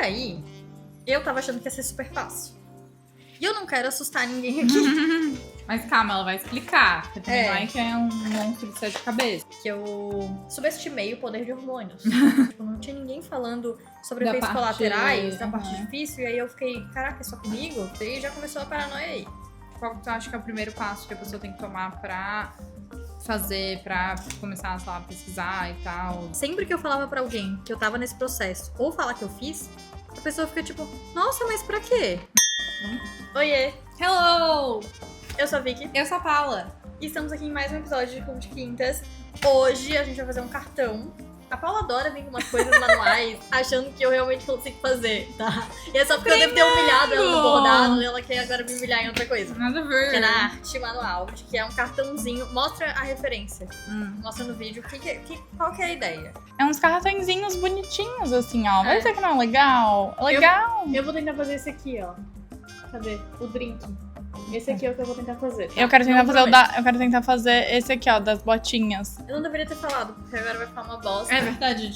aí, eu tava achando que ia ser super fácil. E eu não quero assustar ninguém aqui. Mas calma, ela vai explicar. Porque também não é que é um monstro de 7 cabeças. Que eu subestimei o poder de hormônios. Tipo, não tinha ninguém falando sobre Da efeitos parte- colaterais, da parte Uhum. difícil. E aí eu fiquei, caraca, é só comigo? E aí já começou a paranoia aí. Qual que tu acha que é o primeiro passo que a pessoa tem que tomar pra fazer, pra começar, sei lá, a pesquisar e tal? Sempre que eu falava pra alguém que eu tava nesse processo, ou falar que eu fiz, a pessoa fica tipo, nossa, mas pra quê? Oiê, Hello! eu sou a Vicky Eu sou a Paula. e estamos aqui em mais um episódio de Clube de Quintas. Hoje a gente vai fazer um cartão. A Paula adora vir com umas coisas manuais, achando que eu realmente consigo fazer, tá? E é só porque eu devo ter humilhado ela no bordado e ela quer agora me humilhar em outra coisa. Nada a ver. Que é na arte manual, que é um cartãozinho. Mostra a referência. Mostra no vídeo qual que é a ideia. É uns cartõezinhos bonitinhos, assim, ó. Vai É. dizer que não é legal? Legal! Eu vou tentar fazer esse aqui, ó. Cadê? O drink. Esse aqui é o que eu vou tentar fazer. Eu quero tentar Não fazer prometo. eu quero tentar fazer esse aqui, ó, das botinhas. Eu não deveria ter falado, porque agora vai ficar uma bosta. verdade,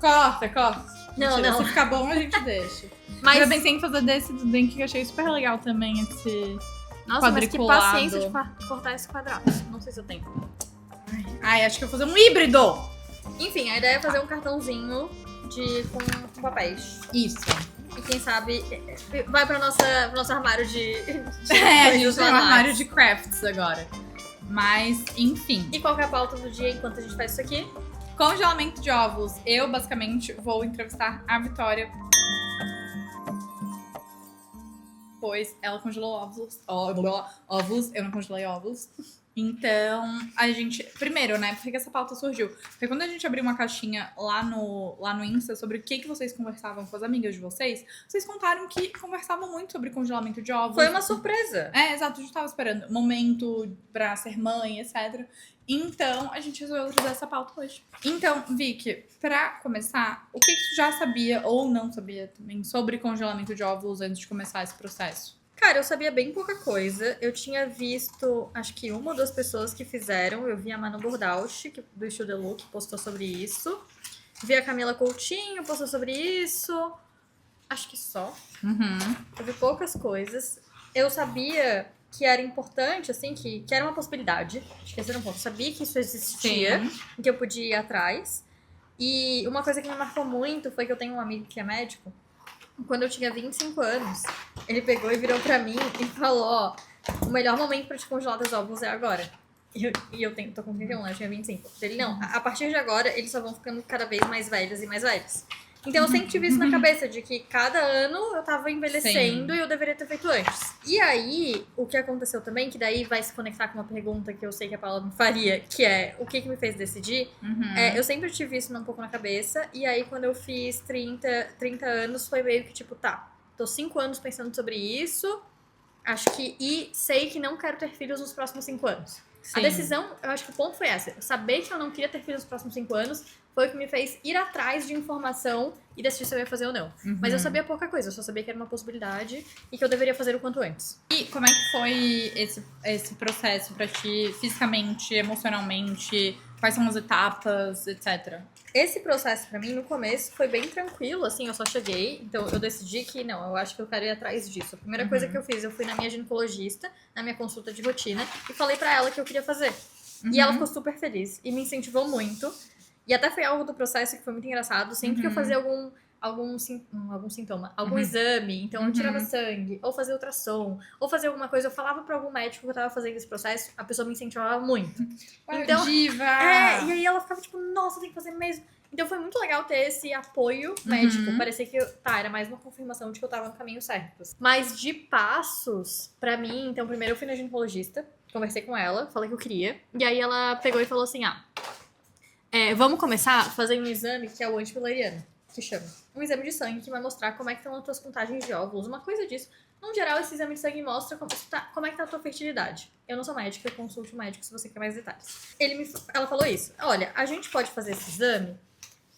corta. Não, Mentira, não. Se ficar bom, a gente deixa. Mas, Mas eu pensei em fazer desse do drink que eu achei super legal também, esse... nossa, mas que quadriculado. paciência de cortar esse quadrado. Não sei se eu tenho. Ai, acho que eu vou fazer um híbrido! Enfim, a ideia é fazer um cartãozinho com papéis. Isso. E quem sabe vai pro nosso armário de É, a gente coisas tem um manuais. armário de crafts agora. Mas, enfim. E qual que é a pauta do dia enquanto a gente faz isso aqui? Congelamento de ovos. Eu, basicamente, vou entrevistar a Vitória. Pois ela congelou ovos. Eu não congelei ovos. Então, a gente... Primeiro, né? Por que essa pauta surgiu? Porque quando a gente abriu uma caixinha lá no Insta sobre o que vocês conversavam com as amigas de vocês contaram que conversavam muito sobre congelamento de ovos. Foi uma surpresa. É, exato. A gente tava esperando momento pra ser mãe, etc. Então, a gente resolveu trazer essa pauta hoje. Então, Vicky, pra começar, o que tu já sabia ou não sabia também sobre congelamento de ovos antes de começar esse processo? Cara, eu sabia bem pouca coisa. Eu tinha visto, acho que uma ou duas pessoas que fizeram. Eu vi a Manu Bordausch, do Estilo The Look, postou sobre isso. Vi a Camila Coutinho, postou sobre isso. Acho que só. Eu vi poucas coisas. Eu sabia que era importante, assim, que era uma possibilidade. Acho que esse era um ponto. Eu sabia que isso existia, que eu podia ir atrás. E uma coisa que me marcou muito foi que eu tenho um amigo que é médico. Quando eu tinha 25 anos, ele pegou e virou pra mim e falou, ó, o melhor momento pra te congelar teus ovos é agora. E eu tô com 31, né? Eu tinha 25. Ele, não, a partir de agora, eles só vão ficando cada vez mais velhos e mais velhos. Então eu sempre tive isso na cabeça, de que cada ano eu tava envelhecendo e eu deveria ter feito antes. E aí, o que aconteceu também, que daí vai se conectar com uma pergunta que eu sei que a Paula me faria, que é, o que me fez decidir? Eu sempre tive isso um pouco na cabeça, e aí quando eu fiz 30 anos, foi meio que tipo, tá, tô 5 anos pensando sobre isso, acho que, e sei que não quero ter filhos nos próximos 5 anos. Sim. A decisão, eu acho que o ponto foi essa. Saber que eu não queria ter filhos nos próximos 5 anos foi o que me fez ir atrás de informação e decidir se eu ia fazer ou não. Mas eu sabia pouca coisa, eu só sabia que era uma possibilidade e que eu deveria fazer o quanto antes. E como é que foi esse processo pra ti, fisicamente, emocionalmente? Quais são as etapas, etc? Esse processo, pra mim, no começo, foi bem tranquilo, assim, eu só cheguei, então eu decidi que, não, eu acho que eu quero ir atrás disso. A primeira coisa que eu fiz, eu fui na minha ginecologista, na minha consulta de rotina, e falei pra ela que eu queria fazer. E ela ficou super feliz, e me incentivou muito, e até foi algo do processo que foi muito engraçado, sempre que eu fazia algum sintoma, algum exame, então eu tirava sangue, ou fazia ultrassom, ou fazia alguma coisa, eu falava pra algum médico que eu tava fazendo esse processo, a pessoa me incentivava muito. Então, diva! e aí ela ficava tipo, nossa, tem que fazer mesmo. Então foi muito legal ter esse apoio médico. Parecia que era mais uma confirmação de que eu tava no caminho certo. Mas de passos, pra mim, então primeiro eu fui na ginecologista, conversei com ela, falei que eu queria, e aí ela pegou e falou assim, vamos começar fazendo um exame que é o antipilariano, que chama. Um exame de sangue que vai mostrar como é que estão as tuas contagens de óvulos, uma coisa disso. No geral, esse exame de sangue mostra como é que tá a tua fertilidade. Eu não sou médica, consulte o médico se você quer mais detalhes. Ela falou isso. Olha, a gente pode fazer esse exame.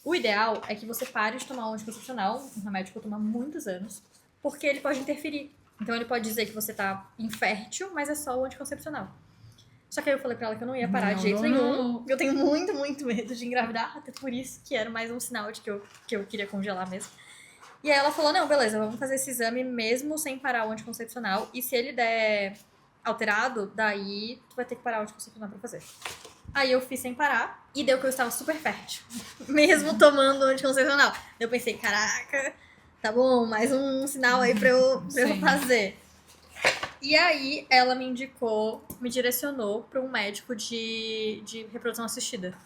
O ideal é que você pare de tomar o anticoncepcional, um remédio que eu tomo há muitos anos, porque ele pode interferir. Então ele pode dizer que você tá infértil, mas é só o anticoncepcional. Só que aí eu falei pra ela que eu não ia parar de jeito nenhum. Eu tenho muito, muito medo de engravidar, até por isso que era mais um sinal de que eu queria congelar mesmo. E aí ela falou, não, beleza, vamos fazer esse exame mesmo sem parar o anticoncepcional. E se ele der alterado, daí tu vai ter que parar o anticoncepcional pra fazer. Aí eu fiz sem parar e deu que eu estava super fértil. Mesmo tomando o anticoncepcional. Eu pensei, caraca, tá bom, mais um sinal aí pra eu fazer. E aí ela me indicou, me direcionou pra um médico de reprodução assistida.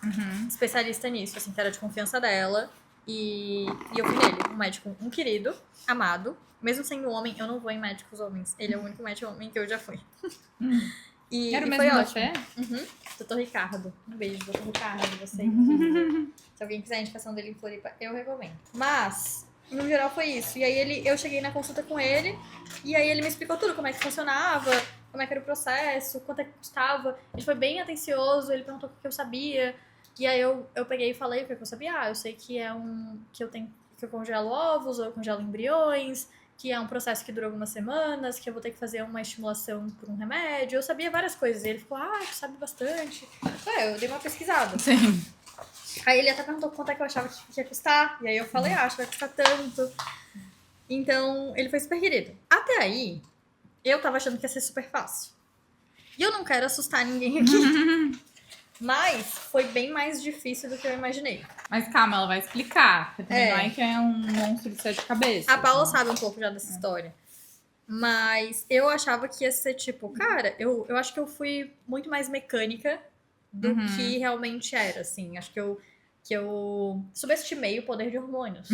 Especialista nisso, assim, que era de confiança dela. E eu fui nele, um médico, um querido, amado. Mesmo sendo homem, eu não vou em médicos homens. Ele é o único médico homem que eu já fui. E Era o foi mesmo da ótimo. Fé? Doutor Ricardo. Um beijo, doutor Ricardo. Você é incrível. Se alguém quiser a indicação dele em Floripa, eu recomendo. Mas, no geral, foi isso. E aí eu cheguei na consulta com ele. E aí ele me explicou tudo, como é que funcionava, como é que era o processo, quanto é que custava. Ele foi bem atencioso, ele perguntou o que eu sabia. E aí eu peguei e falei o que eu sabia. Eu sei que que eu congelo ovos ou eu congelo embriões, que é um processo que dura algumas semanas, que eu vou ter que fazer uma estimulação por um remédio. Eu sabia várias coisas. E ele ficou, tu sabe bastante. Eu dei uma pesquisada. Sim. Aí ele até perguntou quanto é que eu achava que ia custar. E aí eu falei, acho que vai custar tanto. Então, ele foi super querido. Até aí, eu tava achando que ia ser super fácil. E eu não quero assustar ninguém aqui. Mas foi bem mais difícil do que eu imaginei. Mas calma, ela vai explicar. Porque também não é que é um monstro de 7 cabeças. A Paula sabe um pouco já dessa história. Mas eu achava que ia ser tipo... Cara, eu acho que eu fui muito mais mecânica do que realmente era, assim. Acho que eu subestimei o poder de hormônios.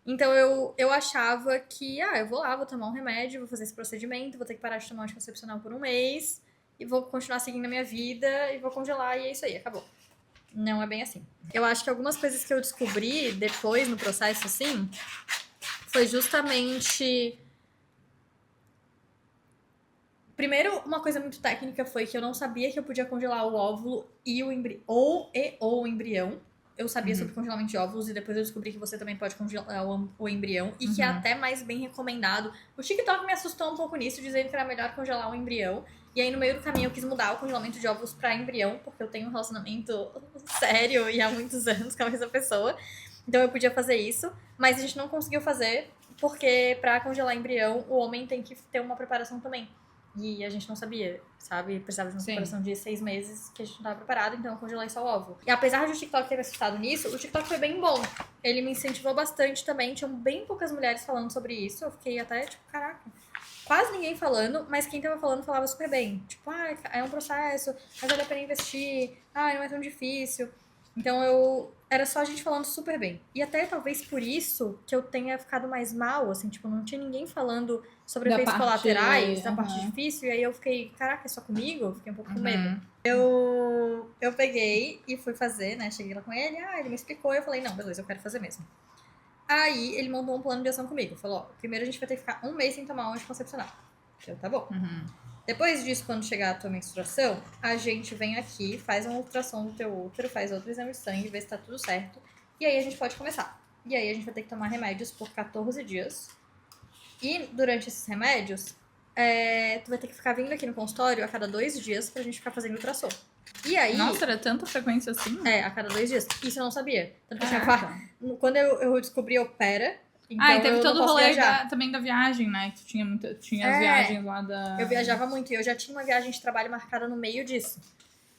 Então eu achava que... eu vou lá, vou tomar um remédio, vou fazer esse procedimento, vou ter que parar de tomar um anticoncepcional por um mês... E vou continuar seguindo a minha vida e vou congelar e é isso aí, acabou. Não é bem assim. Eu acho que algumas coisas que eu descobri depois no processo, assim, foi justamente... Primeiro, uma coisa muito técnica foi que eu não sabia que eu podia congelar o óvulo e o embrião. Eu sabia sobre congelamento de óvulos e depois eu descobri que você também pode congelar o embrião e que é até mais bem recomendado. O TikTok me assustou um pouco nisso, dizendo que era melhor congelar o embrião. E aí, no meio do caminho, eu quis mudar o congelamento de óvulos pra embrião, porque eu tenho um relacionamento sério e há muitos anos com a mesma pessoa. Então, eu podia fazer isso, mas a gente não conseguiu fazer, porque pra congelar embrião, o homem tem que ter uma preparação também. E a gente não sabia, sabe? Precisava de uma preparação de 6 meses que a gente não tava preparado, então eu congelei só o óvulo. E apesar de o TikTok ter me assustado nisso, o TikTok foi bem bom. Ele me incentivou bastante também, tinham bem poucas mulheres falando sobre isso. Eu fiquei até, tipo, caraca... Quase ninguém falando, mas quem tava falando falava super bem. Tipo, é um processo, mas vale a pena investir, não é tão difícil. Então era só a gente falando super bem. E até talvez por isso que eu tenha ficado mais mal, assim, tipo, não tinha ninguém falando sobre efeitos colaterais, da parte difícil, e aí eu fiquei, caraca, é só comigo? Eu fiquei um pouco com medo. Eu peguei e fui fazer, né? Cheguei lá com ele, ele me explicou, e eu falei, não, beleza, eu quero fazer mesmo. Aí ele montou um plano de ação comigo. Falou, primeiro a gente vai ter que ficar 1 mês sem tomar um anticoncepcional. Eu, tá bom. Depois disso, quando chegar a tua menstruação, a gente vem aqui, faz uma ultrassom do teu útero, faz outro exame de sangue, vê se tá tudo certo. E aí a gente pode começar. E aí a gente vai ter que tomar remédios por 14 dias. E durante esses remédios, tu vai ter que ficar vindo aqui no consultório a cada 2 dias pra gente ficar fazendo ultrassom. E aí... Nossa, era tanta frequência assim? A cada 2 dias. Isso eu não sabia. Tanto que quando eu descobri Opera... Então, e teve todo o rolê também da viagem, né? Que tinha as viagens lá da... Eu viajava muito e eu já tinha uma viagem de trabalho marcada no meio disso.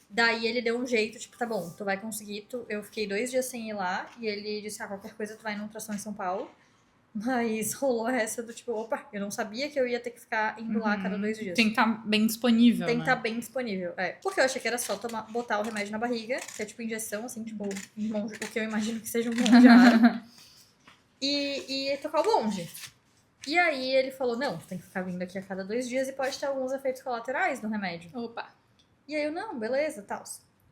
Daí ele deu um jeito, tipo, tá bom, tu vai conseguir. Eu fiquei 2 dias sem ir lá e ele disse, qualquer coisa tu vai numa ultrassom em São Paulo. Mas rolou essa do tipo, opa, eu não sabia que eu ia ter que ficar indo lá a cada 2 dias. Tem que estar bem disponível, Tem que estar bem disponível, Porque eu achei que era só botar o remédio na barriga, que é tipo injeção, assim, tipo, o que eu imagino que seja um monge e tocar o bonde. E aí ele falou, não, tem que ficar vindo aqui a cada 2 dias e pode ter alguns efeitos colaterais no remédio. Opa. E aí eu, não, beleza, tal.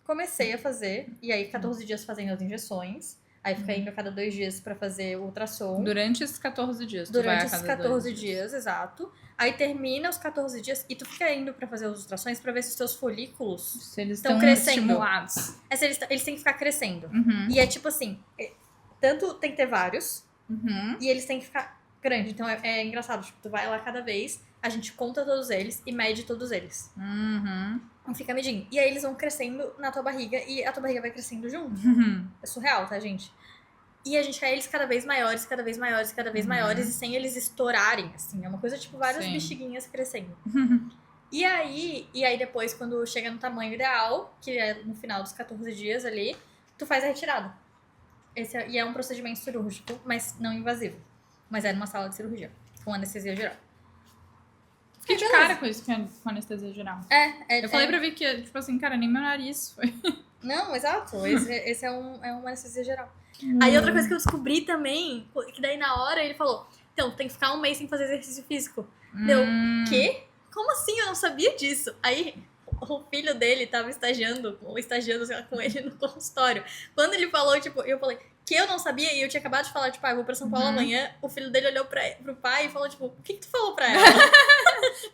Comecei a fazer, e aí 14 dias fazendo as injeções. Aí fica indo a cada 2 dias pra fazer o ultrassom. Durante esses 14 dias. Durante esses 14 dias, exato. Aí termina os 14 dias e tu fica indo pra fazer os ultrassons pra ver se os teus folículos se eles estão crescendo. Estimulados. Se eles têm que ficar crescendo. E é tipo assim, tanto tem que ter vários, e eles têm que ficar grandes. Então é engraçado, tipo, tu vai lá cada vez, a gente conta todos eles e mede todos eles. E fica medindo. E aí eles vão crescendo na tua barriga e a tua barriga vai crescendo junto. É surreal, tá, gente? E a gente quer eles cada vez maiores, cada vez maiores, cada vez maiores, e sem eles estourarem, assim. É uma coisa tipo várias Sim. bexiguinhas crescendo. E aí depois, quando chega no tamanho ideal, que é no final dos 14 dias ali, tu faz a retirada. E é um procedimento cirúrgico, mas não invasivo. Mas é numa sala de cirurgia, com anestesia geral. Fiquei de cara com isso, com anestesia geral. Eu falei pra ver que, tipo assim, cara, nem meu nariz foi. Não, exato. Esse é uma anestesia geral. Aí outra coisa que eu descobri também, que daí na hora ele falou, então, tem que ficar 1 mês sem fazer exercício físico. Deu, quê? Como assim? Eu não sabia disso. Aí o filho dele tava estagiando sei lá, com ele no consultório. Quando ele falou, tipo, eu falei que eu não sabia, e eu tinha acabado de falar, tipo, eu vou pra São Paulo amanhã, o filho dele olhou pro pai e falou, tipo, o que tu falou pra ela?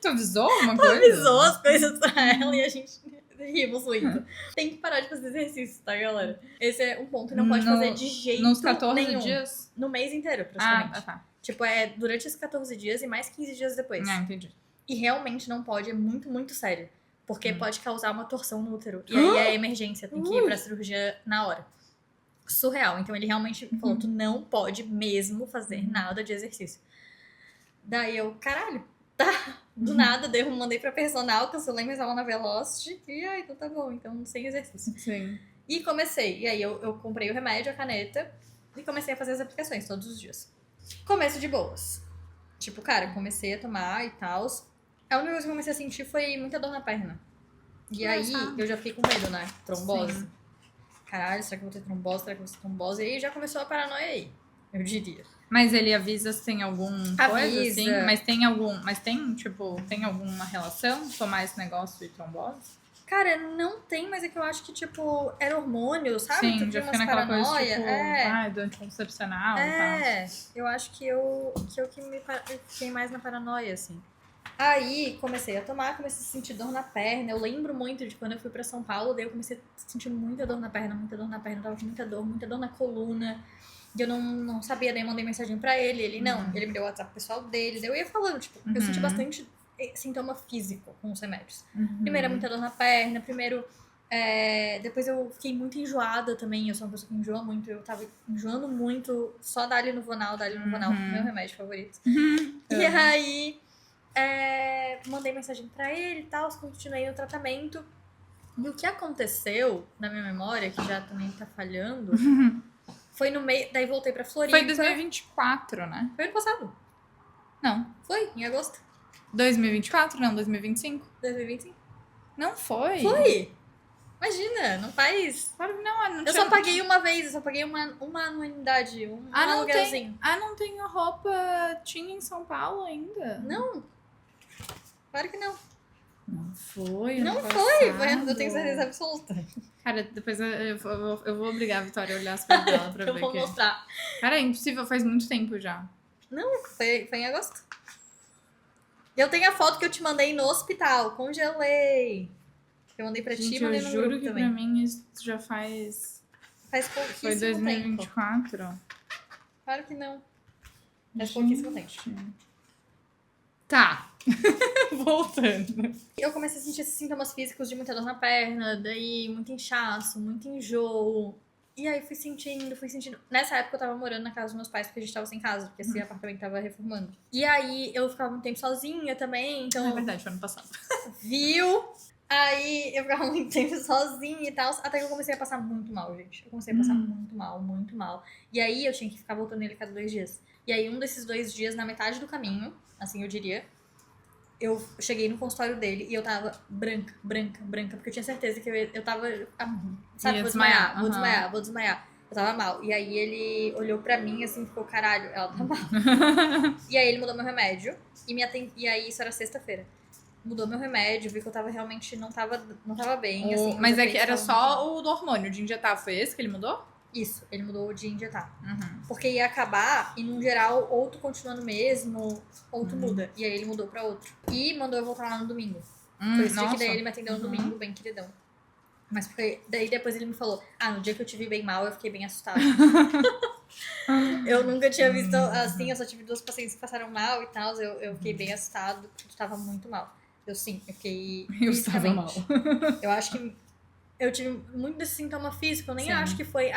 Tu avisou uma coisa? Avisou as coisas pra ela e a gente rimos muito. Tem que parar de fazer exercício, tá, galera? Esse é um ponto que não pode fazer de jeito Nos 14 nenhum. dias? No mês inteiro, praticamente. Tá. Tipo, é durante esses 14 dias e mais 15 dias depois. Entendi. E realmente não pode, é muito, muito sério. Porque pode causar uma torção no útero. E aí é emergência, tem que ir pra cirurgia na hora. Surreal. Então ele realmente falou, tu não pode mesmo fazer nada de exercício. Daí eu, caralho, tá. Do nada, daí eu mandei pra personal, cancelei minhas aulas na Velocity. E aí, então tá bom, então sem exercício. Sim. E comecei. E aí eu comprei o remédio, a caneta, e comecei a fazer as aplicações todos os dias. Começo de boas. Tipo, cara, comecei a tomar e tal. A única coisa que eu comecei a sentir foi muita dor na perna. E aí eu já fiquei com medo, né? Trombose. Sim. Caralho, será que eu vou ter trombose? Será que eu vou ter trombose? E aí já começou a paranoia aí, eu diria. Mas ele avisa se tem algum coisa, Avisa. assim? Mas tem, tipo, tem alguma relação tomar esse negócio de trombose? Cara, não tem, mas é que eu acho que, tipo, era hormônio, sabe? Sim, Tu já tem fica umas naquela coisa, paranoia. tipo, do anticoncepcional e Eu acho que eu fiquei mais na paranoia, assim. Aí comecei a tomar, comecei a sentir dor na perna. Eu lembro muito de quando eu fui pra São Paulo, daí eu comecei a sentir muita dor na perna, eu tava com muita dor na coluna. E eu não sabia, daí eu mandei mensagem pra ele, ele não, ele me deu o WhatsApp pessoal dele, daí eu ia falando, tipo, eu senti bastante sintoma físico com os remédios. Primeiro, muita dor na perna, depois eu fiquei muito enjoada também, eu sou uma pessoa que enjoa muito, eu tava enjoando muito, só Dali no Vonal, meu remédio favorito. E aí, mandei mensagem pra ele e tal, continuei no tratamento. E o que aconteceu, na minha memória, que já também tá falhando, foi no meio, daí voltei pra Floripa. Foi 2024, né? Foi ano passado. Não. Foi, em agosto. 2024? Não, 2025? 2025. Não foi? Foi! Imagina, não faz... Claro que não, Eu só paguei uma vez, eu só paguei uma anuidade, um aluguelzinho. Não tenho roupa, tinha em São Paulo ainda? Não. Claro que não. Não foi, Não ano foi, passado. eu tenho certeza absoluta. Cara, depois eu vou obrigar a Vitória a olhar as coisas dela pra ver. Eu vou mostrar. Cara, é impossível, faz muito tempo já. Não, foi em agosto. Eu tenho a foto que eu te mandei no hospital, congelei. Eu mandei pra ti e mandei no eu juro grupo que também. pra mim isso já faz pouquíssimo foi 2024? tempo. Claro que não. Faz pouquíssimo tempo. Tá. Voltando. Eu comecei a sentir esses sintomas físicos de muita dor na perna, daí muito inchaço, muito enjoo. E aí fui sentindo. Nessa época eu tava morando na casa dos meus pais, porque a gente tava sem casa, porque esse apartamento tava reformando. E aí eu ficava muito tempo sozinha também, então... É verdade, foi ano passado. Viu? Aí eu ficava muito tempo sozinha e tal, até que eu comecei a passar muito mal, gente. Eu comecei a passar muito mal, muito mal. E aí eu tinha que ficar voltando nele cada 2 dias. E aí um desses 2 dias, na metade do caminho, assim eu diria, eu cheguei no consultório dele e eu tava branca, porque eu tinha certeza que eu tava, sabe, vou desmaiar. Eu tava mal. E aí ele olhou pra mim assim, ficou, caralho, ela tá mal. E aí ele mudou meu remédio e aí isso era sexta-feira. Mudou meu remédio, vi que eu tava realmente, não tava bem. Assim, mas é que era só o do hormônio, de injetar, foi esse que ele mudou? Isso, ele mudou o de injetar. Porque ia acabar, e no geral, ou tu continua no mesmo, ou tu muda. E aí ele mudou pra outro. E mandou eu voltar lá no domingo. Foi esse dia que daí ele me atendeu no domingo, bem queridão. Mas porque daí depois ele me falou, no dia que eu te vi bem mal, eu fiquei bem assustada. Eu nunca tinha visto assim, eu só tive 2 pacientes que passaram mal e tal, eu fiquei bem assustado, porque tu tava muito mal. Eu fiquei... Eu estava mal. Eu acho que eu tive muito desse sintoma físico. Eu nem Sim. acho que foi,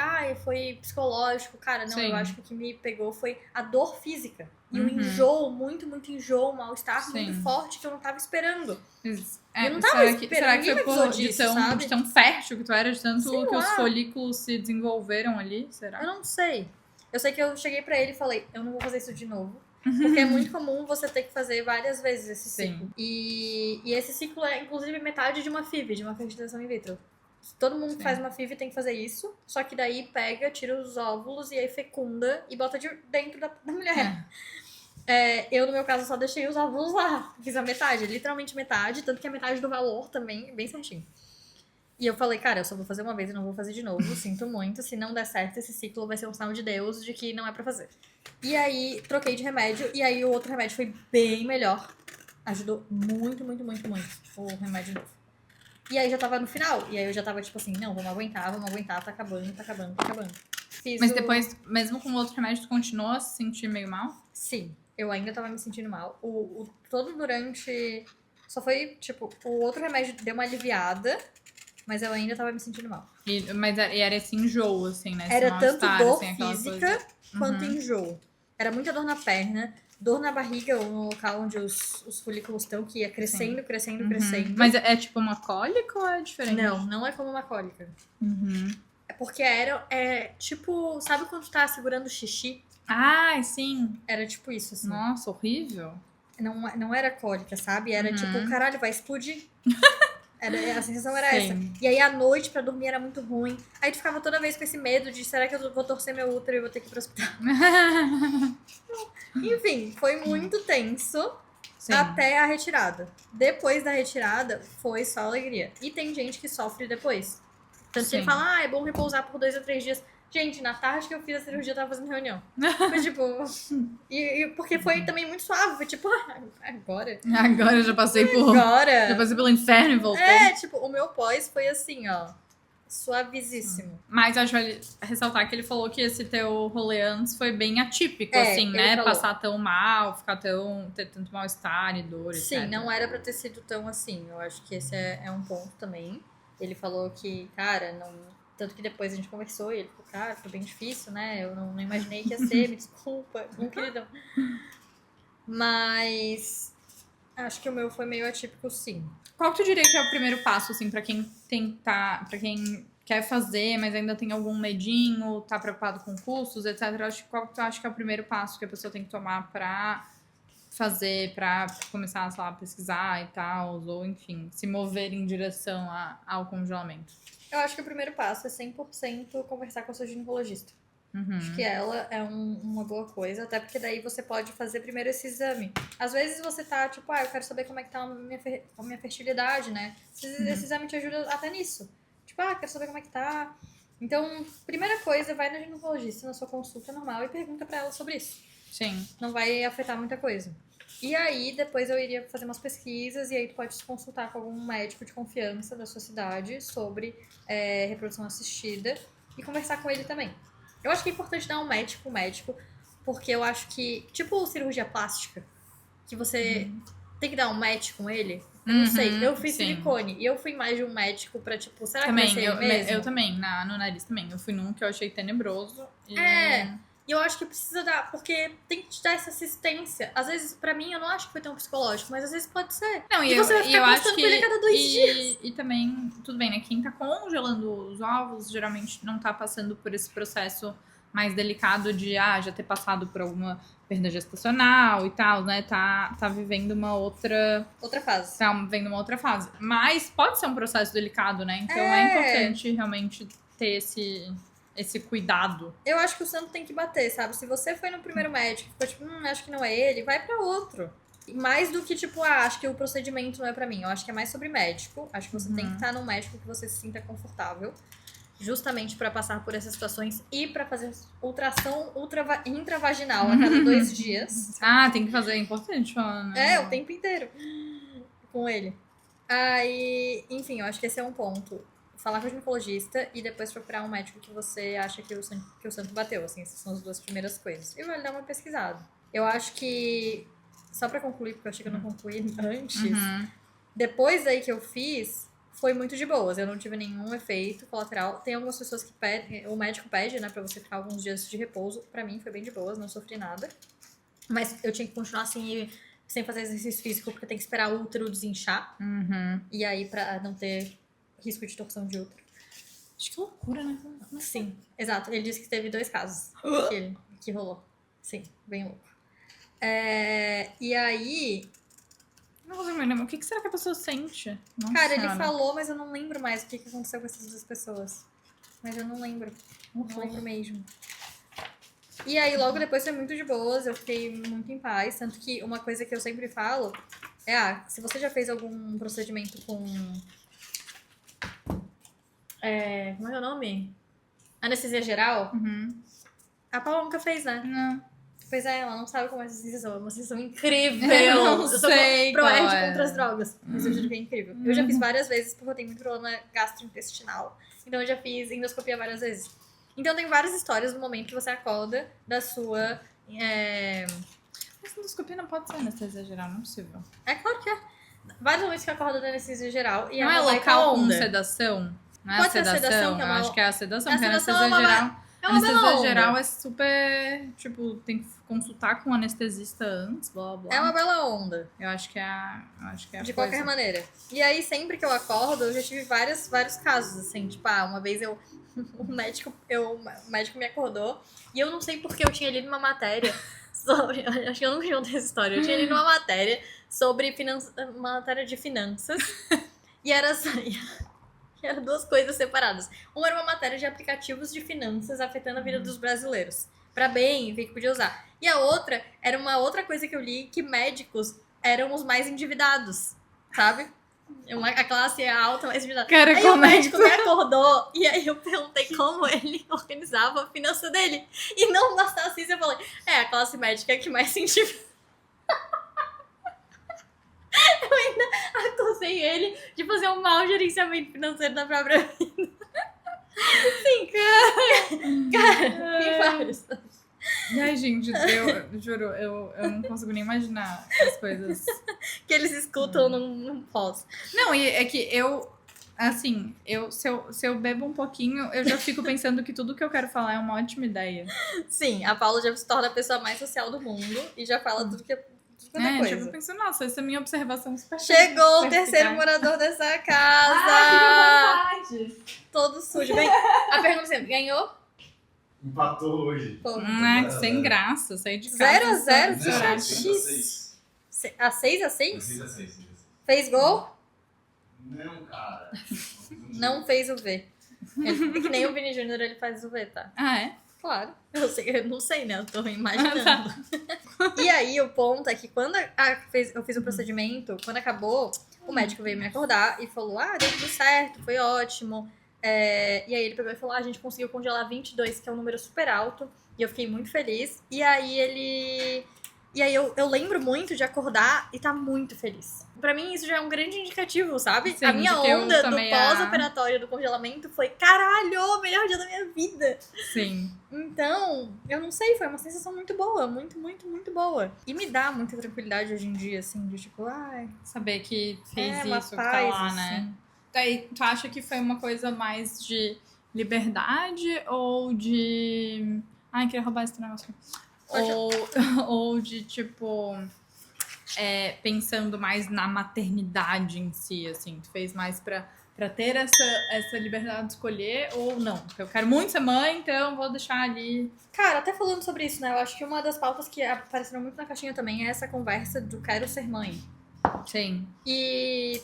foi psicológico. Cara, não, Sim. eu acho que o que me pegou foi a dor física. E o Uhum. enjoo, muito enjoo, um mal-estar muito Sim. forte que eu não tava esperando. É, eu não tava esperando, será que ninguém foi me avisou por, disso, sabe? de tão fértil que tu era, de tanto Sei que os lá. folículos se desenvolveram ali? Eu Será? não sei. Eu sei que eu cheguei pra ele e falei, eu não vou fazer isso de novo. Porque é muito comum você ter que fazer várias vezes esse Sim. ciclo. E esse ciclo é, inclusive, metade de uma FIV, de uma fertilização in vitro. Todo mundo que faz uma FIV tem que fazer isso. Só que daí pega, tira os óvulos e aí fecunda e bota dentro da mulher. Eu, no meu caso, só deixei os óvulos lá. Fiz a metade, literalmente metade. Tanto que a metade do valor também, bem certinho. E eu falei, cara, eu só vou fazer uma vez e não vou fazer de novo. Sinto muito. Se não der certo, esse ciclo vai ser um sinal de Deus de que não é pra fazer. E aí, troquei de remédio. E aí, o outro remédio foi bem melhor. Ajudou muito o remédio novo. E aí, já tava no final. E aí, eu já tava tipo assim, não, vamos aguentar. Tá acabando. Mas depois, mesmo com o outro remédio, tu continuou a se sentir meio mal? Sim, eu ainda tava me sentindo mal. Todo durante... Só foi, tipo, o outro remédio deu uma aliviada, mas eu ainda tava me sentindo mal. Mas era esse enjoo, assim, né? Esse Era tanto mal-estar, dor assim, aquela física coisa. quanto enjoo. Era muita dor na perna, dor na barriga, ou no local onde os folículos estão, que ia crescendo. Mas é tipo uma cólica ou é diferente? Não é como uma cólica. Uhum. É porque tipo, sabe quando tu tá segurando o xixi? Ai, sim. Era tipo isso, assim. Nossa, horrível. Não era cólica, sabe? Era tipo, caralho, vai explodir. A sensação era Sim. essa. E aí, à noite, pra dormir, era muito ruim. Aí tu ficava toda vez com esse medo de, será que eu vou torcer meu útero e vou ter que ir pro hospital? Enfim, foi muito tenso. Sim. Até a retirada. Depois da retirada, foi só alegria. E tem gente que sofre depois. Tanto que ele fala, é bom repousar por 2 a 3 dias. Gente, na tarde que eu fiz a cirurgia, eu tava fazendo reunião. Foi tipo... porque foi também muito suave. Foi tipo, agora? Agora eu já passei Agora? Já passei pelo inferno e voltei. Tipo, o meu pós foi assim, ó. Suavíssimo. Mas acho que ressaltar que ele falou que esse teu rolê antes foi bem atípico, assim, ele né? falou. Passar tão mal, ter tanto mal-estar e dor, Sim, etc. não era pra ter sido tão assim. Eu acho que esse é um ponto também. Ele falou que, cara, não... Tanto que depois a gente conversou e ele falou, cara, foi bem difícil, né? Eu não imaginei que ia ser, me desculpa, não queridão. Mas acho que o meu foi meio atípico, sim. Qual que tu diria que é o primeiro passo, assim, pra quem pra quem quer fazer, mas ainda tem algum medinho, tá preocupado com custos, etc. Qual que tu acha que é o primeiro passo que a pessoa tem que tomar pra fazer, pra começar, sei lá, a pesquisar e tal, ou enfim, se mover em direção ao congelamento? Eu acho que o primeiro passo é 100% conversar com a sua ginecologista. Acho que ela é uma boa coisa, até porque daí você pode fazer primeiro esse exame. Às vezes você tá, tipo, eu quero saber como é que tá a minha fertilidade, né? Esse exame te ajuda até nisso. Tipo, quero saber como é que tá. Então, primeira coisa, vai na ginecologista, na sua consulta normal, e pergunta pra ela sobre isso. Sim. Não vai afetar muita coisa. E aí, depois eu iria fazer umas pesquisas, e aí tu pode se consultar com algum médico de confiança da sua cidade sobre reprodução assistida, e conversar com ele também. Eu acho que é importante dar um match com o médico, porque eu acho que, tipo cirurgia plástica, que você tem que dar um match com ele. Eu não sei, eu fiz silicone e eu fui mais de um médico pra, tipo, será que vai ser ele mesmo? Eu também, no nariz também. Eu fui num que eu achei tenebroso. E eu acho que precisa dar, porque tem que te dar essa assistência. Às vezes, pra mim, eu não acho que foi tão psicológico, mas às vezes pode ser. Não, e você vai ficar constando com ele a cada 2 dias. E também, tudo bem, né? Quem tá congelando os ovos, geralmente não tá passando por esse processo mais delicado de, já ter passado por alguma perda gestacional e tal, né? Tá vivendo uma outra fase. Tá vivendo uma outra fase. Mas pode ser um processo delicado, né? Então é importante realmente ter esse cuidado. Eu acho que o santo tem que bater, sabe? Se você foi no primeiro médico e ficou tipo, acho que não é ele, vai pra outro. Mais do que, tipo, acho que o procedimento não é pra mim. Eu acho que é mais sobre médico. Acho que você tem que estar num médico que você se sinta confortável. Justamente pra passar por essas situações e pra fazer ultrassom intravaginal a cada 2 dias. Tem que fazer, é importante falar, né? O tempo inteiro. Com ele. Aí, enfim, eu acho que esse é um ponto. Falar com o ginecologista e depois procurar um médico que você acha que o santo bateu, assim, essas são as 2 primeiras coisas. E vai dar uma pesquisada. Eu acho que, só pra concluir, porque eu achei que eu não concluí antes, depois aí que eu fiz, foi muito de boas. Eu não tive nenhum efeito colateral. Tem algumas pessoas que pedem, o médico pede, né, pra você ficar alguns dias de repouso. Pra mim foi bem de boas, não sofri nada. Mas eu tinha que continuar assim, sem fazer exercício físico, porque tem que esperar o útero desinchar. E aí, pra não ter risco de torção de útero. Acho que loucura, né? Sim, exato. Ele disse que teve 2 casos que rolou. Sim, bem louco. E aí, Não consigo me lembrar. O que será que a pessoa sente? Nossa cara, ele Senhora. falou, mas eu não lembro mais o que aconteceu com essas 2 pessoas. Mas eu não lembro. Não lembro mesmo. E aí, logo depois foi muito de boas, eu fiquei muito em paz. Tanto que uma coisa que eu sempre falo é, se você já fez algum procedimento com... como é o nome? Anestesia geral? A Paula nunca fez, né? Não. Pois é, ela não sabe como é essa sensação. É uma sensação incrível. Eu não sou sei qual pro-ed é. contra as drogas. Mas eu juro que é incrível. Eu já fiz várias vezes porque eu tenho muito problema gastrointestinal. Então eu já fiz endoscopia várias vezes. Então tem várias histórias do momento que você acorda da sua... Mas endoscopia não pode ser anestesia geral, não é possível. É claro que é. Vários momentos que eu acordo da anestesia geral. E Não a é mamãe local com onda. sedação? Não é Pode a ser a sedação? sedação, que é Eu uma- acho que é a sedação, A porque a sedação anestesia geral... é uma bela anestesia onda. geral é super... Tipo, tem que consultar com o anestesista antes, blá, blá. É uma bela onda. Eu acho que é a De coisa. qualquer maneira. E aí, sempre que eu acordo, eu já tive vários casos, assim. Tipo, uma vez o médico me acordou e eu não sei porque eu tinha lido uma matéria sobre... Acho que eu nunca contei essa história. Eu tinha lido uma matéria sobre uma matéria de finanças e era eram 2 coisas separadas. Uma era uma matéria de aplicativos de finanças afetando a vida dos brasileiros. Pra bem, ver que podia usar. E a outra era uma outra coisa que eu li, que médicos eram os mais endividados, sabe? A classe alta mais endividada. Cara, Aí o médico me acordou e aí eu perguntei como ele organizava a finança dele. E não bastasse isso, eu falei, a classe médica é que mais se endivida. Eu ainda acusei ele de fazer um mau gerenciamento financeiro da própria vida. Sim, cara, tem vários. Ai, gente, eu juro, eu não consigo nem imaginar as coisas. Que eles escutam num pós. Não, e é que eu, assim, se eu bebo um pouquinho, eu já fico pensando que tudo que eu quero falar é uma ótima ideia. Sim, a Paula já se torna a pessoa mais social do mundo e já fala tudo que é coisa. Tipo, pensando, nossa, essa é a minha observação super Chegou o terceiro perspicaz. morador dessa casa! Ah, que vontade! Todo sujo. A pergunta sempre, ganhou? Empatou hoje. Pô, Que sem graça, sair de casa. 0-0, que sem graça. chatice. A 6-6? 6-6. Fez gol? Não, cara. Não fez o V. É que nem o Vini Júnior, ele faz o V, tá? Ah, é? Claro. Eu não sei, né? Eu tô imaginando. E aí, o ponto é que quando eu fiz o procedimento, quando acabou, o médico veio me acordar e falou, deu tudo certo, foi ótimo. E aí ele pegou e falou, a gente conseguiu congelar 22, que é um número super alto. E eu fiquei muito feliz. E aí eu lembro muito de acordar e tá muito feliz. Pra mim, isso já é um grande indicativo, sabe? Sim, a minha de que eu onda do tomei pós-operatório do congelamento foi, caralho, melhor dia da minha vida. Sim. Então, eu não sei, foi uma sensação muito boa, muito, muito, muito boa. E me dá muita tranquilidade hoje em dia, assim, de tipo, Saber que fez uma isso, que tá paz, lá, né? assim. Daí, tu acha que foi uma coisa mais de liberdade ou de... Ai, queria roubar esse negócio. Ou de, tipo... pensando mais na maternidade em si, assim. Tu fez mais pra ter essa liberdade de escolher ou não? Porque eu quero muito ser mãe, então vou deixar ali... Cara, até falando sobre isso, né? Eu acho que uma das pautas que apareceram muito na caixinha também é essa conversa do quero ser mãe. Sim. E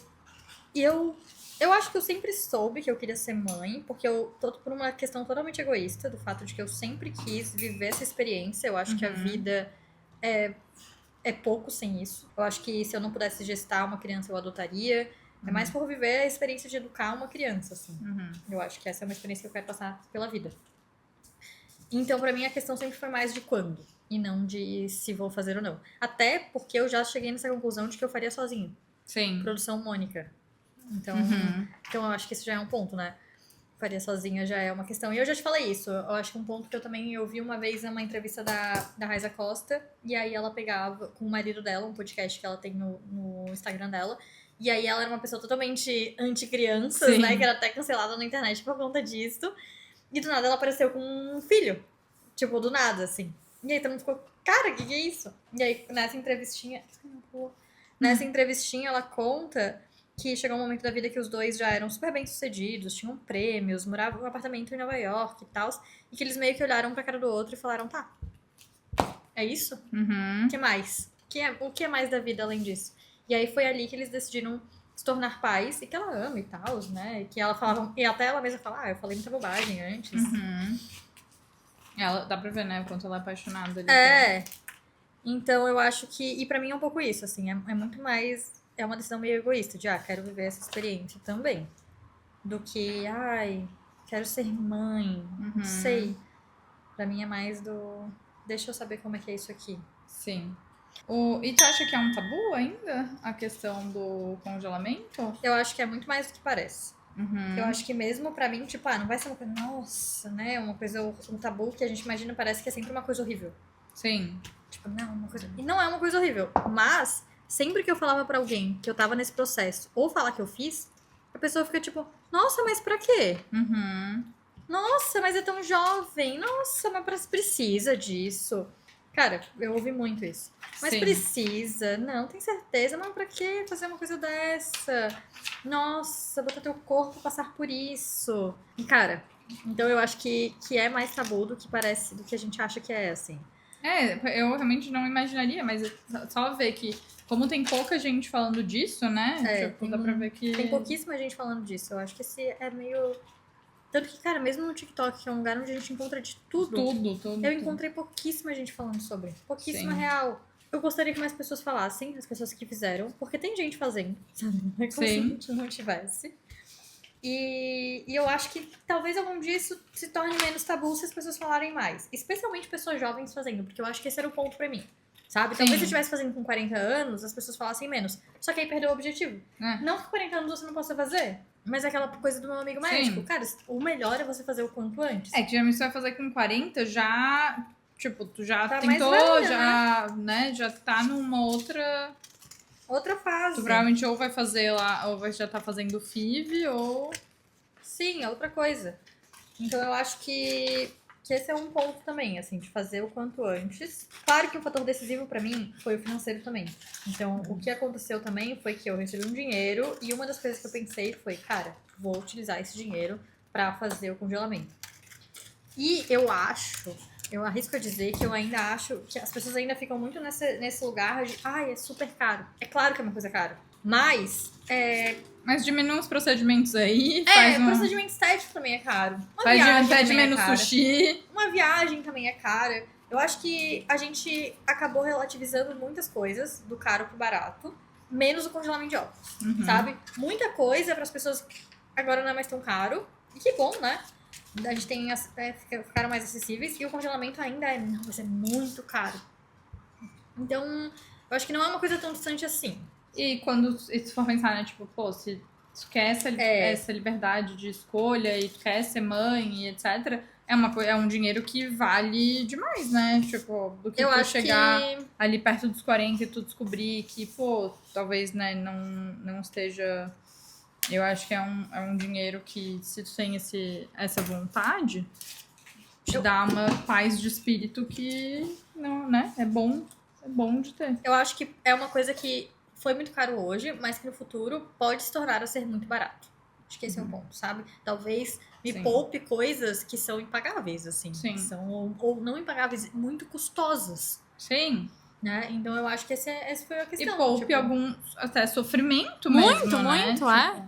eu acho que eu sempre soube que eu queria ser mãe, porque eu tô por uma questão totalmente egoísta, do fato de que eu sempre quis viver essa experiência. Eu acho que a vida é pouco sem isso. Eu acho que se eu não pudesse gestar uma criança, eu adotaria. É mais por viver a experiência de educar uma criança, assim. Eu acho que essa é uma experiência que eu quero passar pela vida. Então, pra mim, a questão sempre foi mais de quando, e não de se vou fazer ou não. Até porque eu já cheguei nessa conclusão de que eu faria sozinho. Sim. Produção Mônica. Então, eu acho que isso já é um ponto, né? Faria sozinha já é uma questão. E eu já te falei isso. Eu acho que um ponto que eu também ouvi uma vez numa entrevista da Raiza Costa. E aí ela pegava com o marido dela, um podcast que ela tem no Instagram dela. E aí ela era uma pessoa totalmente anti-crianças, Sim. né? Que era até cancelada na internet por conta disso. E do nada ela apareceu com um filho. Tipo, do nada, assim. E aí todo mundo ficou, cara, o que é isso? E aí nessa entrevistinha... Nessa entrevistinha ela conta que chegou um momento da vida que os dois já eram super bem-sucedidos, tinham prêmios, moravam em um apartamento em Nova York e tal. E que eles meio que olharam pra cara do outro e falaram, tá, é isso? Uhum. O que mais? O que é mais da vida além disso? E aí foi ali que eles decidiram se tornar pais, e que ela ama e tal, né? E que ela falava, e até ela mesma fala, eu falei muita bobagem antes. Uhum. Ela, dá pra ver, né, o quanto ela é apaixonada ali. É. Então eu acho que, e pra mim é um pouco isso, assim, é muito mais, é uma decisão meio egoísta, de, quero viver essa experiência também. Do que, quero ser mãe, não sei. Pra mim é mais do, deixa eu saber como é que é isso aqui. Sim. E tu acha que é um tabu ainda a questão do congelamento? Eu acho que é muito mais do que parece. Uhum. Eu acho que mesmo pra mim, tipo, não vai ser uma coisa, nossa, né? Uma coisa, um tabu que a gente imagina, parece que é sempre uma coisa horrível. Sim. Tipo, não, uma coisa. E não é uma coisa horrível. Mas, sempre que eu falava pra alguém que eu tava nesse processo, ou falar que eu fiz, a pessoa fica tipo, nossa, mas pra quê? Uhum. Nossa, mas é tão jovem. Nossa, mas precisa disso. Cara, eu ouvi muito isso. Mas Sim. precisa. Não, tem certeza. Mas pra que fazer uma coisa dessa? Nossa, botar teu corpo passar por isso. E, cara, então eu acho que é mais tabu do que parece, do que a gente acha que é, assim. Eu realmente não imaginaria, mas só ver que, como tem pouca gente falando disso, né? Tipo, dá pra ver que. Tem pouquíssima gente falando disso. Eu acho que esse é meio. Tanto que, cara, mesmo no TikTok, que é um lugar onde a gente encontra de tudo. Tudo. Eu encontrei pouquíssima gente falando sobre. Pouquíssima Sim. real. Eu gostaria que mais pessoas falassem, as pessoas que fizeram, porque tem gente fazendo, sabe? Não é como se a Sim. gente não tivesse. E eu acho que talvez algum dia isso se torne menos tabu se as pessoas falarem mais. Especialmente pessoas jovens fazendo, porque eu acho que esse era o ponto pra mim. Sabe? Talvez Sim. se eu estivesse fazendo com 40 anos, as pessoas falassem menos. Só que aí perdeu o objetivo. É. Não que com 40 anos você não possa fazer, mas é aquela coisa do meu amigo médico. Cara, o melhor é você fazer o quanto antes. É que geralmente você vai fazer com 40, já. Tipo, tu já Tá tentou, mais velha, já, né? Já tá numa outra. Outra fase. Tu provavelmente ou vai fazer lá, ou vai já tá fazendo FIV, ou. Sim, é outra coisa. Então eu acho que esse é um ponto também, assim, de fazer o quanto antes. Claro que o fator decisivo pra mim foi o financeiro também. Então, o que aconteceu também foi que eu recebi um dinheiro e uma das coisas que eu pensei foi, cara, vou utilizar esse dinheiro pra fazer o congelamento. E eu arrisco a dizer que eu ainda acho que as pessoas ainda ficam muito nesse lugar de, é super caro. É claro que é uma coisa cara. Mas, Mas diminui uns procedimentos aí. Faz procedimento estético também é caro. pede também menos é cara. sushi. Uma viagem também é cara. Eu acho que a gente acabou relativizando muitas coisas, do caro pro barato, menos o congelamento de óculos, sabe? Muita coisa para as pessoas agora não é mais tão caro. E que bom, né? A gente tem ficaram mais acessíveis e o congelamento ainda vai ser muito caro. Então, eu acho que não é uma coisa tão distante assim. E quando se for pensar, né? Tipo, pô, se tu quer essa liberdade de escolha e tu quer ser mãe e etc., é um dinheiro que vale demais, né? Tipo, do que Eu tu acho chegar que ali perto dos 40 e tu descobrir que, pô, talvez, né, não esteja... Eu acho que é um dinheiro que, se tu tem essa vontade, te dá uma paz de espírito que, não, né, é bom de ter. eu acho que é uma coisa que foi muito caro hoje, mas que no futuro pode se tornar a ser muito barato. Acho que esse é o ponto, sabe? Talvez me Sim. poupe coisas que são impagáveis, assim. Sim. Que são, ou não impagáveis, muito custosas. Sim. Né? Então eu acho que essa foi a questão. E poupe tipo, algum até sofrimento Muito, mesmo, né? muito, é.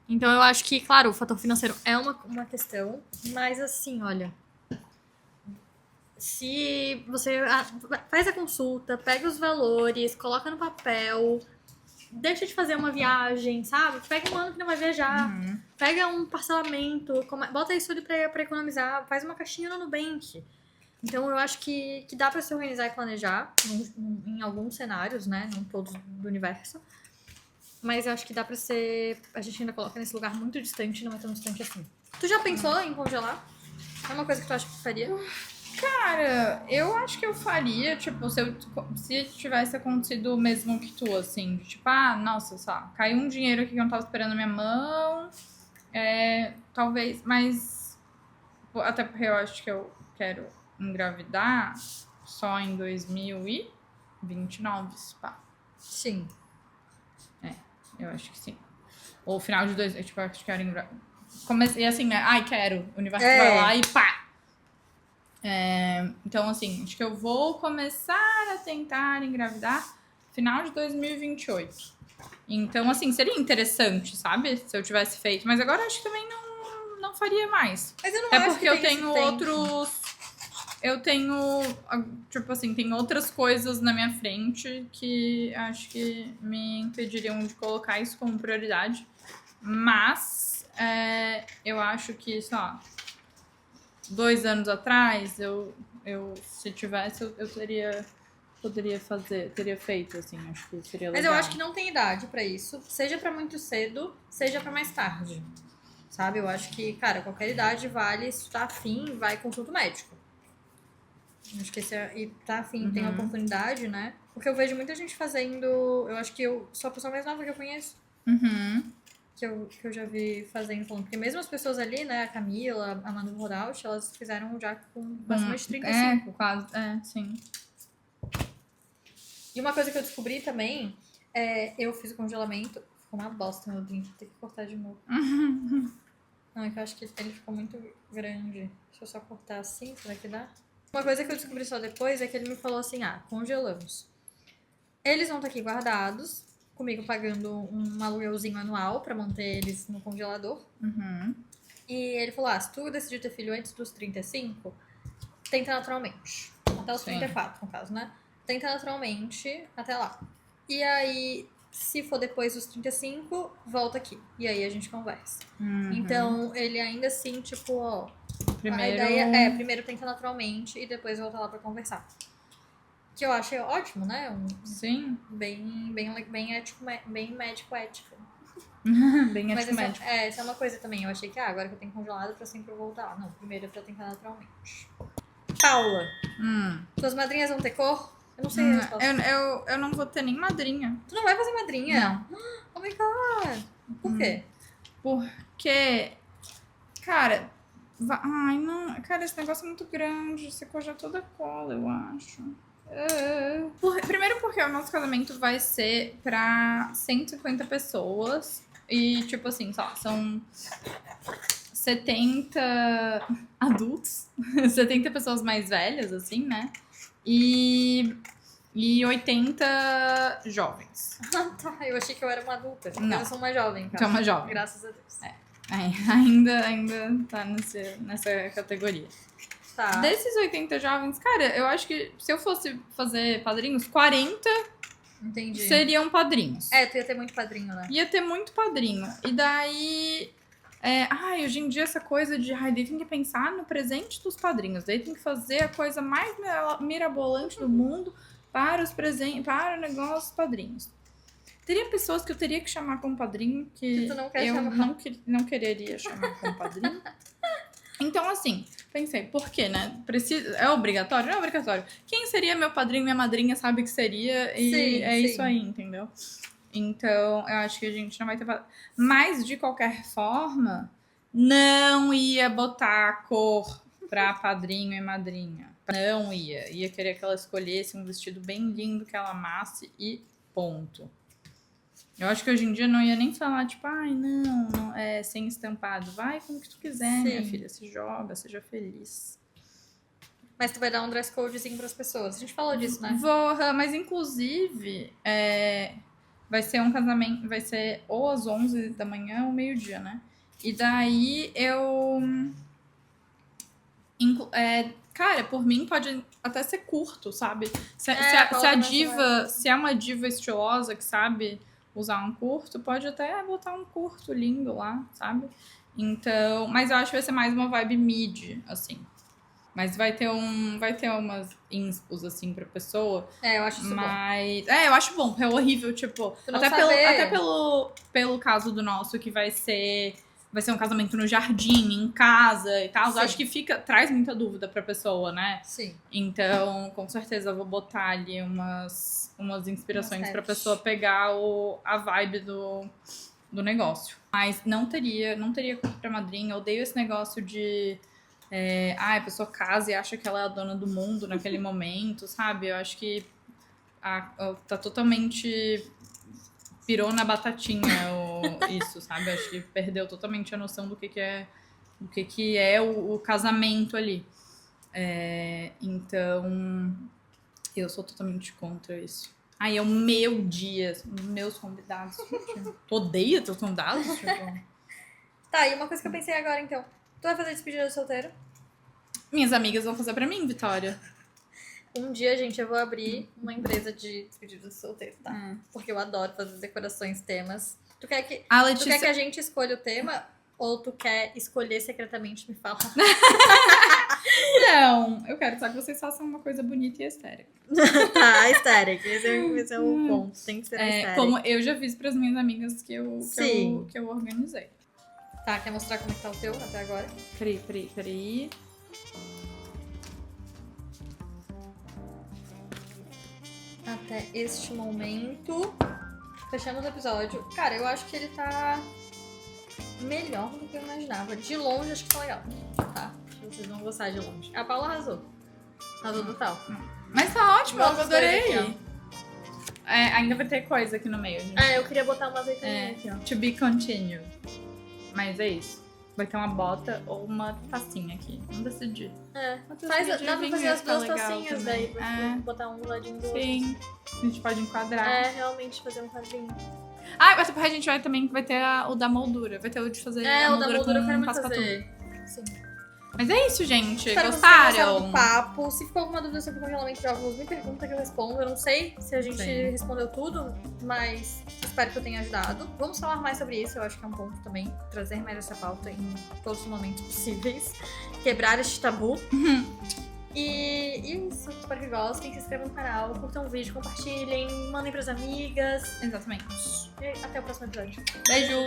Então eu acho que, claro, o fator financeiro é uma questão, mas assim, olha, se você faz a consulta, pega os valores, coloca no papel, deixa de fazer uma viagem, sabe? Pega um ano que não vai viajar, pega um parcelamento, bota isso ali pra economizar, faz uma caixinha no Nubank. Então eu acho que dá pra se organizar e planejar em alguns cenários, né? Não todos do universo. Mas eu acho que dá pra ser... A gente ainda coloca nesse lugar muito distante, não é tão distante assim. Tu já pensou em congelar? É uma coisa que tu acha que faria? Cara, eu acho que eu faria, tipo, se tivesse acontecido o mesmo que tu, assim, de tipo, nossa, só, caiu um dinheiro aqui que eu não tava esperando na minha mão, talvez, mas até porque eu acho que eu quero engravidar só em 2029, pá. Sim. Eu acho que sim. Ou final de eu tipo, acho que quero engravidar. E assim, né? Ai, quero. O universo vai lá e pá! Então, assim, acho que eu vou começar a tentar engravidar final de 2028. Então, assim, seria interessante, sabe? Se eu tivesse feito. Mas agora acho que também não faria mais. Mas eu não Até acho porque que eu tem tenho esse tempo. outros. Eu tenho, tipo assim, tem outras coisas na minha frente que acho que me impediriam de colocar isso como prioridade. Mas eu acho que, sei lá, 2 anos atrás, se tivesse, eu teria feito, assim, acho que seria legal. Mas eu acho que não tem idade pra isso, seja pra muito cedo, seja pra mais tarde. Sabe? Eu acho que, cara, qualquer idade vale, se tá afim, vai consulta o médico. Acho que e tá afim, tem a oportunidade, né? Porque eu vejo muita gente fazendo. Eu acho que eu sou a pessoa mais nova que eu conheço. Que eu já vi fazendo, falando. Porque mesmo as pessoas ali, né, a Camila, a Manu Rodaut, elas fizeram já com acima de 35. Quase, sim. E uma coisa que eu descobri também, eu fiz o congelamento. Ficou uma bosta meu drink, vou ter que cortar de novo. Não, é que eu acho que ele ficou muito grande. Deixa eu só cortar assim, será que dá? Uma coisa que eu descobri só depois é que ele me falou assim, congelamos. Eles vão estar aqui guardados, comigo pagando um aluguelzinho anual pra manter eles no congelador. E ele falou, se tu decidir ter filho antes dos 35, tenta naturalmente. Até os 34, no caso, né? Tenta naturalmente até lá. E aí, se for depois dos 35, volta aqui. E aí a gente conversa. Então, ele ainda assim, tipo, a ideia primeiro tenta naturalmente e depois volta lá pra conversar. Que eu achei ótimo, né? Sim. Bem ético, bem médico ético. Bem Mas ético médico. essa é uma coisa também. Eu achei que agora que eu tenho congelado pra sempre voltar. Não, primeiro é pra tentar naturalmente. Paula, suas madrinhas vão ter cor? Eu não sei a resposta. Eu não vou ter nem madrinha. Tu não vai fazer madrinha? Não. Oh my god. Por quê? Porque, cara, ai não, cara, esse negócio é muito grande, secou já toda a cola, eu acho. Primeiro porque o nosso casamento vai ser pra 150 pessoas e, tipo assim, são 70 adultos, 70 pessoas mais velhas, assim, né? E 80 jovens. Tá, eu achei que eu era uma adulta. Não. Eu sou uma jovem, cara. Tu é uma jovem. Graças a Deus. Ainda tá nessa categoria. Tá. Desses 80 jovens, cara, eu acho que se eu fosse fazer padrinhos, 40 Entendi. seriam padrinhos. Tu ia ter muito padrinho, né? Ia ter muito padrinho. E daí... hoje em dia essa coisa de... daí tem que pensar no presente dos padrinhos. Daí tem que fazer a coisa mais mirabolante do mundo para os presentes, para o negócio dos padrinhos. Teria pessoas que eu teria que chamar como padrinho que tu não quer eu chamar. não quereria chamar como padrinho. Então, assim, pensei, por quê, né? É obrigatório? Não é obrigatório. Quem seria meu padrinho, minha madrinha sabe que seria e Sim. Isso aí, entendeu? Então, eu acho que a gente não vai ter... Mas, de qualquer forma, não ia botar cor pra padrinho e madrinha. Não ia. Ia querer que ela escolhesse um vestido bem lindo que ela amasse e ponto. Eu acho que hoje em dia não ia nem falar, tipo, não, sem estampado. Vai como que tu quiser, minha filha. Se joga, seja feliz. Mas tu vai dar um dress codezinho pras pessoas. A gente falou disso, né? Vou, mas inclusive, vai ser um casamento, vai ser ou às 11 da manhã ou meio-dia, né? E daí eu... cara, por mim pode até ser curto, sabe? Se é uma diva estilosa que sabe usar um curto, pode até botar um curto lindo lá, sabe? Então, mas eu acho que vai ser mais uma vibe mid, assim. Mas vai ter umas inspos, assim, pra pessoa. Eu acho isso bom. Eu acho bom, é horrível, tipo... Até pelo caso do nosso, que vai ser vai ser um casamento no jardim, em casa e tal. Sim. Eu acho que traz muita dúvida pra pessoa, né? Sim. Então, com certeza, eu vou botar ali umas inspirações Umas pra hashtags. pessoa pegar a vibe do negócio. Mas não teria culpa pra madrinha. Eu odeio esse negócio de... a pessoa casa e acha que ela é a dona do mundo naquele momento, sabe? Eu acho que tá totalmente... Pirou na batatinha isso, sabe? Eu acho que perdeu totalmente a noção do que é o casamento ali. Então, eu sou totalmente contra isso. Ai, é o meu dia, os meus convidados. Tipo, tu odeia teus convidados? Tipo, Tá, e uma coisa que eu pensei agora, então. Tu vai fazer despedida de solteiro? minhas amigas vão fazer pra mim, Vitória. Um dia, gente, eu vou abrir uma empresa de despedida de solteiro, tá? Porque eu adoro fazer decorações, temas. Tu quer que A a Letícia... gente escolha o tema? Ou tu quer escolher secretamente me falar? Não, eu quero só que vocês façam uma coisa bonita e estéril. Tá, aesthetic. Esse é o ponto. Tem que ser aesthetic. Como eu já fiz pras minhas amigas que eu organizei. Tá, quer mostrar como é que tá o teu até agora? Peraí. Até este momento. Fechamos o episódio. Cara, eu acho que ele tá melhor do que eu imaginava. De longe, acho que tá legal. Tá? Vocês vão gostar de longe. A Paula arrasou. Arrasou total. Mas tá ótimo, eu Bota os dois adorei. aqui, Ainda vai ter coisa aqui no meio, gente. Eu queria botar uma azeitoninha aqui, ó. To be continued. Mas é isso. Vai ter uma bota ou uma tacinha aqui. Vamos decidir. Uma tacinha de Dá pra vinho fazer ia as ficar duas legal tacinhas também. daí. Pra botar um do ladinho do outro. Sim. A gente pode enquadrar. Realmente fazer um quadrinho. Mas a gente vai ter o da moldura. Vai ter o de fazer a O da moldura eu com quero muito passepartout. fazer. Sim. Mas é isso, gente. Espero que vocês tenham gostado Gostaram? do papo. Se ficou alguma dúvida sobre o congelamento de óvulos, me pergunta que eu respondo. Eu não sei se a gente Sim. respondeu tudo, mas espero que eu tenha ajudado. Vamos falar mais sobre isso, eu acho que é um ponto também. Trazer mais essa pauta em todos os momentos possíveis. Quebrar este tabu. E isso, espero que gostem, se inscrevam no canal, curtam o vídeo, compartilhem, mandem pras amigas. Exatamente. E até o próximo episódio. Beijo!